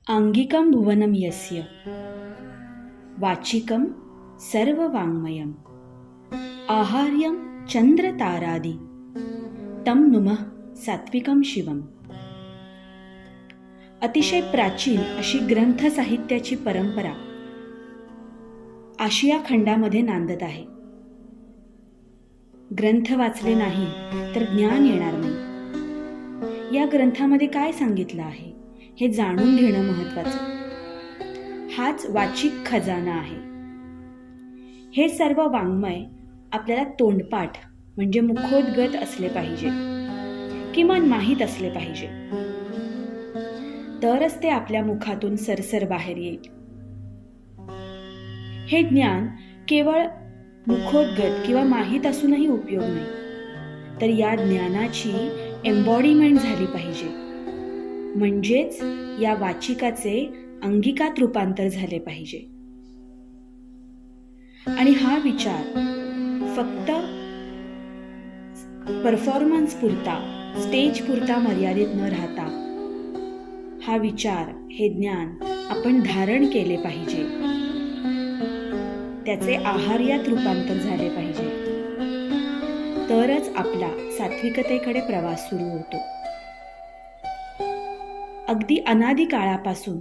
आंगिकं भुवनं यस्य वाचिकं सर्ववाङ्मयम् आहार्यं चंद्रतारादि तं नुमः सात्विकं शिवम. अतिशय प्राचीन अशी ग्रंथ साहित्याची परंपरा आशिया खंडामध्ये नांदत आहे. ग्रंथ वाचले नाही तर ज्ञान येणार नाही. या ग्रंथामध्ये काय सांगितलं आहे हे जाणून घेणं महत्त्वाचं. हाच वाचिक खजाना आहे. हे सर्व वाङ्मय आपल्याला तोंडपाठ म्हणजे मुखोद्गत असले पाहिजे, किमान माहीत असले पाहिजे, तरच ते आपल्या मुखातून सरसर बाहेर येईल. हे ज्ञान केवळ मुखोद्गत किंवा माहीत असूनही उपयोग नाही, तर या ज्ञानाची एम्बॉडीमेंट झाली पाहिजे. म्हणजेच या वाचिकाचे अंगिकात रूपांतर झाले पाहिजे. आणि हा विचार फक्त परफॉर्मन्स पुरता, स्टेज पुरता मर्यादित न राहता हा विचार, हे ज्ञान आपण धारण केले पाहिजे. त्याचे आहार्यात रूपांतर झाले पाहिजे. तरच आपला सात्विकतेकडे प्रवास सुरू होतो. अगदी अनादी काळापासून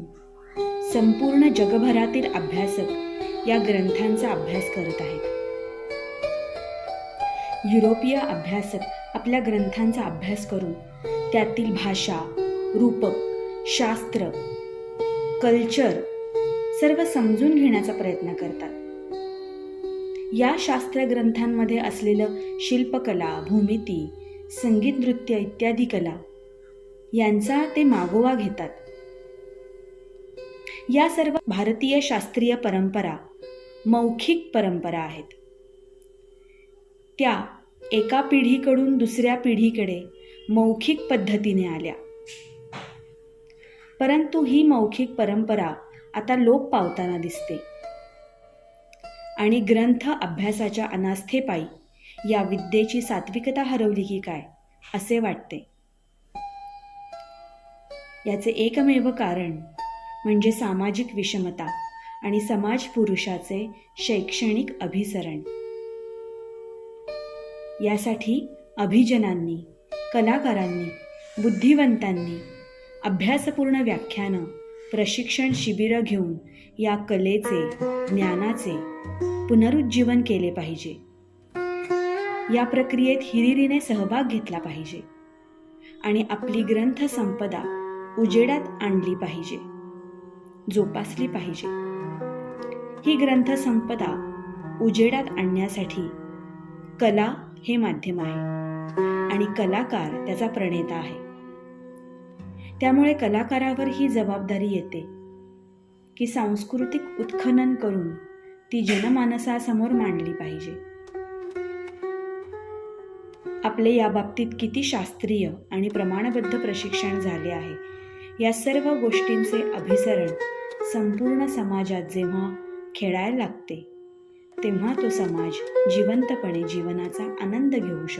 संपूर्ण जगभरातील अभ्यासक या ग्रंथांचा अभ्यास करत आहेत. युरोपीय अभ्यासक आपल्या ग्रंथांचा अभ्यास करून त्यातील भाषा, रूपक, शास्त्र, कल्चर सर्व समजून घेण्याचा प्रयत्न करतात. या शास्त्र ग्रंथांमध्ये असलेलं शिल्पकला, भूमिती, संगीत, नृत्य इत्यादी कला यांचा ते मागोवा घेतात. या सर्व भारतीय शास्त्रीय परंपरा मौखिक परंपरा आहेत. त्या एका पिढीकडून दुसऱ्या पिढीकडे मौखिक पद्धतीने आल्या. परंतु ही मौखिक परंपरा आता लोप पावताना दिसते आणि ग्रंथ अभ्यासाच्या अनास्थेपायी या विद्येची सात्विकता हरवली की काय असे वाटते. याचे एकमेव कारण म्हणजे सामाजिक विषमता आणि समाज पुरुषाचे शैक्षणिक अभिसरण. यासाठी अभिजनांनी, कलाकारांनी, बुद्धिवंतांनी अभ्यासपूर्ण व्याख्यानं, प्रशिक्षण शिबिरं घेऊन या कलेचे, ज्ञानाचे पुनरुज्जीवन केले पाहिजे. या प्रक्रियेत हिरिरीने सहभाग घेतला पाहिजे आणि आपली ग्रंथ संपदा उजेडात आणली पाहिजे, जोपासली पाहिजे. ही ग्रंथ संपदा उजेडात आणण्यासाठी कला हे माध्यम आहे आणि कलाकार त्याचा प्रणेता आहे. त्यामुळे कलाकारावर ही जबाबदारी येते की सांस्कृतिक उत्खनन करून ती जनमानसासमोर मांडली पाहिजे. आपले या बाबतीत किती शास्त्रीय आणि प्रमाणबद्ध प्रशिक्षण झाले आहे, या सर्व गोष्टींचे अभिसरण संपूर्ण समाजात जेव्हा खेळायला लागते, तेव्हा तो समाज जिवंतपणे जीवनाचा आनंद घेऊ शकतो.